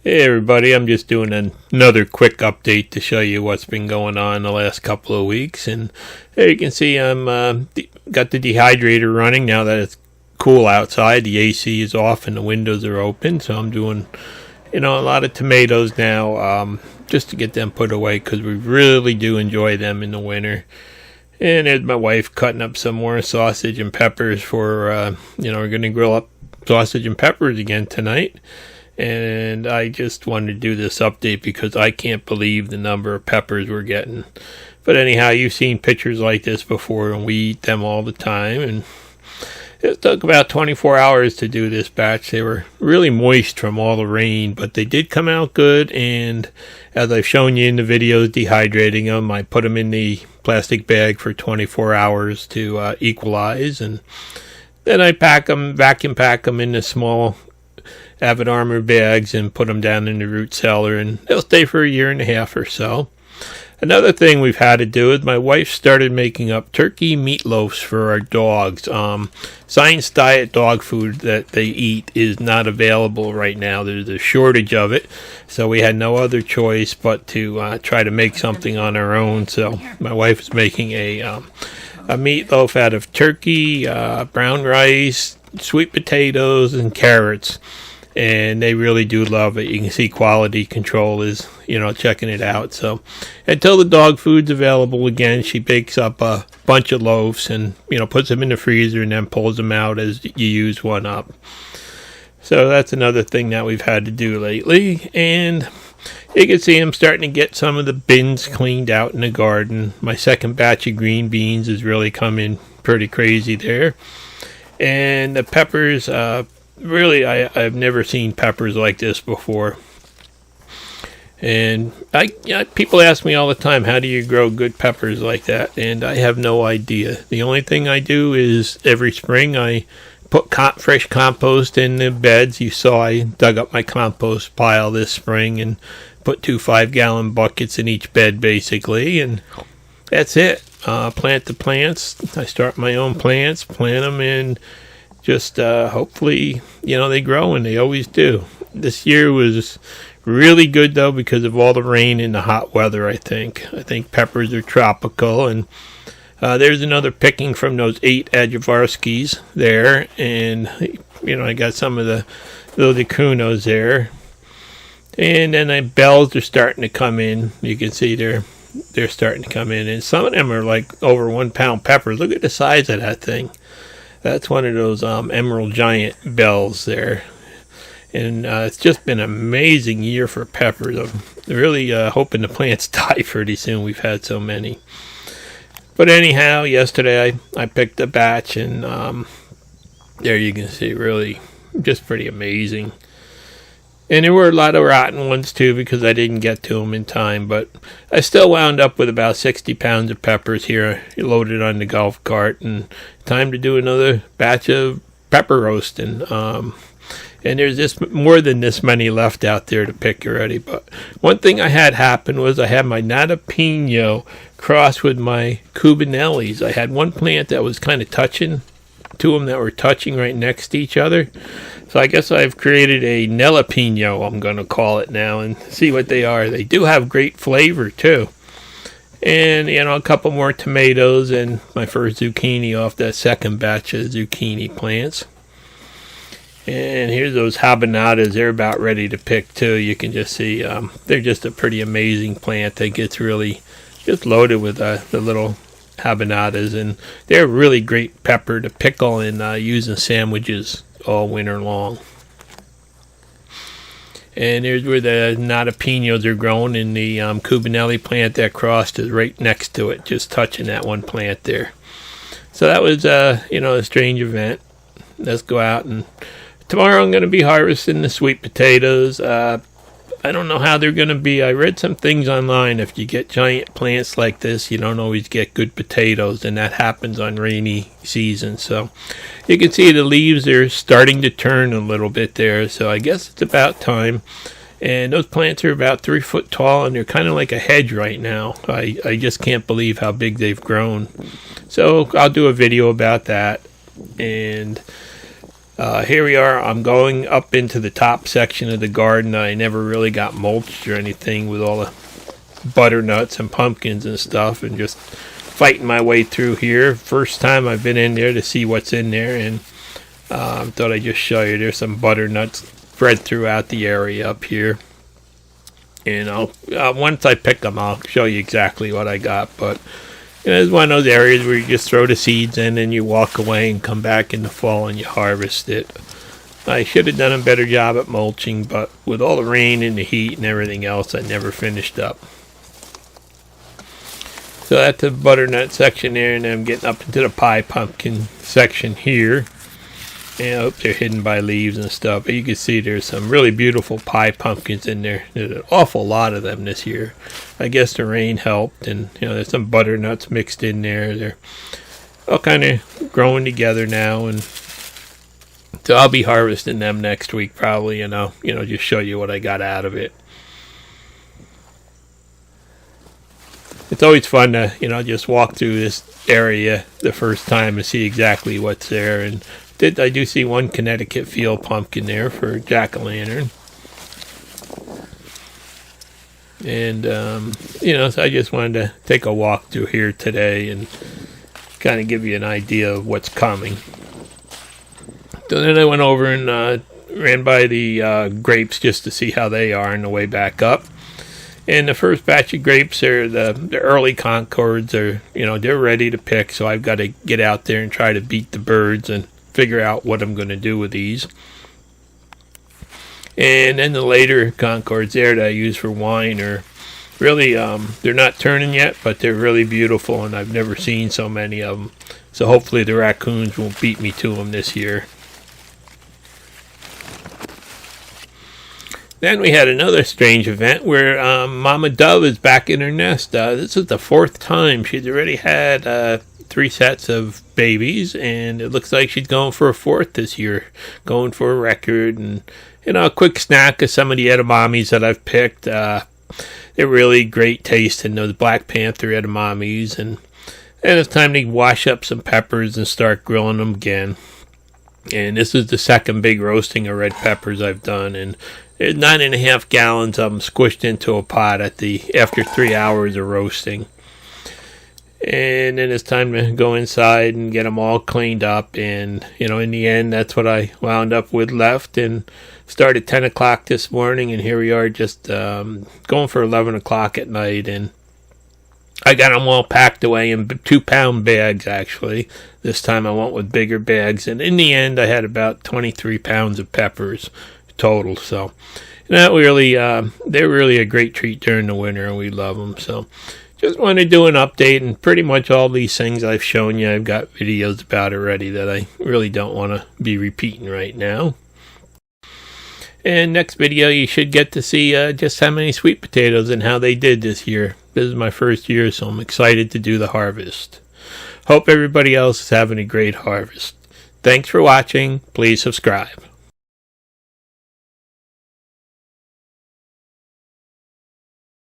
Hey everybody, I'm just doing another quick update to show you what's been going on the last couple of weeks. And there you can see I'm got the dehydrator running now that it's cool outside. The AC is off and the windows are open, so I'm doing a lot of tomatoes now just to get them put away because we really do enjoy them in the winter. And there's my wife cutting up some more sausage and peppers for we're going to grill up sausage and peppers again tonight. And I just wanted to do this update because I can't believe the number of peppers we're getting. But anyhow, you've seen pictures like this before, and we eat them all the time. And it took about 24 hours to do this batch. They were really moist from all the rain, but they did come out good. And as I've shown you in the videos, dehydrating them, I put them in the plastic bag for 24 hours to equalize. And then I vacuum pack them in the small Avid Armor bags and put them down in the root cellar, and they'll stay for a year and a half or so. Another thing we've had to do is my wife started making up turkey meatloafs for our dogs. Science Diet dog food that they eat is not available right now. There's a shortage of it, so we had no other choice but to try to make something on our own. So my wife is making a meatloaf out of turkey, brown rice, sweet potatoes, and carrots. And they really do love it. You can see quality control is, checking it out. So until the dog food's available again, she bakes up a bunch of loaves and, puts them in the freezer and then pulls them out as you use one up. So that's another thing that we've had to do lately. And you can see I'm starting to get some of the bins cleaned out in the garden. My second batch of green beans is really coming pretty crazy there. And the peppers, really, I've never seen peppers like this before. And people ask me all the time, how do you grow good peppers like that? And I have no idea. The only thing I do is every spring I put fresh compost in the beds. You saw I dug up my compost pile this spring and put 2 5-gallon buckets in each bed basically. And that's it. Plant the plants. I start my own plants, plant them in. Just hopefully, they grow, and they always do. This year was really good, though, because of all the rain and the hot weather, I think. I think peppers are tropical, and there's another picking from those 8 Adjavarskis there. And, I got some of the little Dacunos there. And then the bells are starting to come in. You can see they're starting to come in. And some of them are like over 1 pound peppers. Look at the size of that thing. That's one of those Emerald Giant bells there. And it's just been an amazing year for peppers. I'm really hoping the plants die pretty soon. We've had so many. But anyhow, yesterday I picked a batch, and there you can see, really just pretty amazing. And there were a lot of rotten ones too because I didn't get to them in time. But I still wound up with about 60 pounds of peppers here loaded on the golf cart. And time to do another batch of pepper roasting. And there's just more than this many left out there to pick already. But one thing I had happen was I had my Nata Pino crossed with my Cubanellis. I had one plant that was kind of touching. 2 of them that were touching right next to each other. So I guess I've created a Nelapino, I'm going to call it now, and see what they are. They do have great flavor, too. And, a couple more tomatoes and my first zucchini off that second batch of zucchini plants. And here's those habanadas. They're about ready to pick, too. You can just see they're just a pretty amazing plant that gets really just loaded with the little habanadas, and they're really great pepper to pickle and use in sandwiches all winter long. And there's where the Nata Pinos are growing, and the Cubanelli plant that crossed is right next to it, just touching that one plant there. So that was a strange event. Let's go out, and tomorrow I'm going to be harvesting the sweet potatoes. I don't know how they're going to be. I read some things online. If you get giant plants like this, you don't always get good potatoes, and that happens on rainy season. So you can see the leaves are starting to turn a little bit there. So I guess it's about time. And those plants are about 3 foot tall, and they're kind of like a hedge right now. I just can't believe how big they've grown. So I'll do a video about that. And Here we are. I'm going up into the top section of the garden. I never really got mulched or anything with all the butternuts and pumpkins and stuff, and just fighting my way through here. First time I've been in there to see what's in there, and thought I'd just show you. There's some butternuts spread throughout the area up here. And I'll once I pick them, I'll show you exactly what I got. But it's one of those areas where you just throw the seeds in and you walk away and come back in the fall and you harvest it. I should have done a better job at mulching, but with all the rain and the heat and everything else, I never finished up. So that's the butternut section there, and then I'm getting up into the pie pumpkin section here. And they're hidden by leaves and stuff, but you can see there's some really beautiful pie pumpkins in there. There's an awful lot of them this year. I guess the rain helped, and there's some butternuts mixed in there. They're all kind of growing together now, and so I'll be harvesting them next week probably, and I'll just show you what I got out of it. It's always fun to just walk through this area the first time and see exactly what's there. And I do see one Connecticut field pumpkin there for jack-o'-lantern. And, so I just wanted to take a walk through here today and kind of give you an idea of what's coming. So then I went over and ran by the grapes just to see how they are on the way back up. And the first batch of grapes are the early Concords. They're ready to pick, so I've got to get out there and try to beat the birds and figure out what I'm going to do with these. And then the later Concords there that I use for wine are really, they're not turning yet, but they're really beautiful, and I've never seen so many of them. So hopefully the raccoons won't beat me to them this year. Then we had another strange event where Mama Dove is back in her nest. This is the fourth time. She's already had 3 sets of babies, and it looks like she's going for a 4th this year, going for a record. And a quick snack of some of the edamames that I've picked. They're really great tasting, those Black Panther edamames, and it's time to wash up some peppers and start grilling them again. And this is the second big roasting of red peppers I've done, and there's 9.5 gallons of them squished into a pot after 3 hours of roasting. And then it's time to go inside and get them all cleaned up. And, in the end, that's what I wound up with left. And started 10 o'clock this morning, and here we are just going for 11 o'clock at night. And I got them all packed away in 2-pound bags, actually. This time I went with bigger bags. And in the end, I had about 23 pounds of peppers total. So that really, they're really a great treat during the winter, and we love them. So just want to do an update, and pretty much all these things I've shown you, I've got videos about already that I really don't want to be repeating right now. And next video, you should get to see just how many sweet potatoes and how they did this year. This is my first year, so I'm excited to do the harvest. Hope everybody else is having a great harvest. Thanks for watching. Please subscribe.